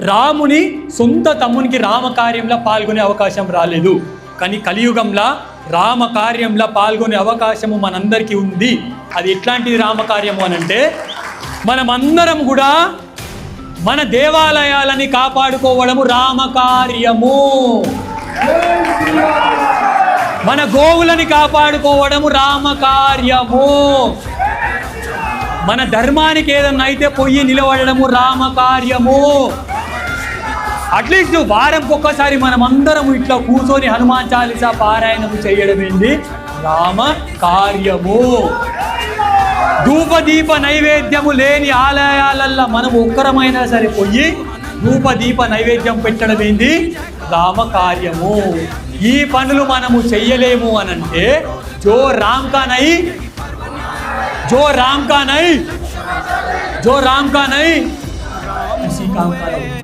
రాముని సొంత తమ్మునికి రామకార్యంలో పాల్గొనే అవకాశం రాలేదు. కానీ కలియుగంలో రామకార్యంలో పాల్గొనే అవకాశము మనందరికీ ఉంది. అది ఎట్లాంటిది రామకార్యము అనంటే, మనమందరం కూడా మన దేవాలయాలని కాపాడుకోవడము రామకార్యము, మన గోవులని కాపాడుకోవడము రామకార్యము, మన ధర్మానికి ఏదన్నా అయితే పొయ్యి నిలబడము రామకార్యము. అట్లీస్ట్ వారంకి ఒక్కసారి మనమందరం ఇట్లా కూర్చొని హనుమాన్ చాలీసా పారాయణము చేయడం ఏంది రామకార్యము. ధూపదీప నైవేద్యము లేని ఆలయాలల్లో మనం ఒక్కరమైనా సరే పోయి ధూపదీప నైవేద్యం పెట్టడం ఏంది రామకార్యము. ఈ పనులు మనము చెయ్యలేము అనంటే జో రామ్ కా నై, जो राम का नहीं, जो राम का नहीं, इसी काम का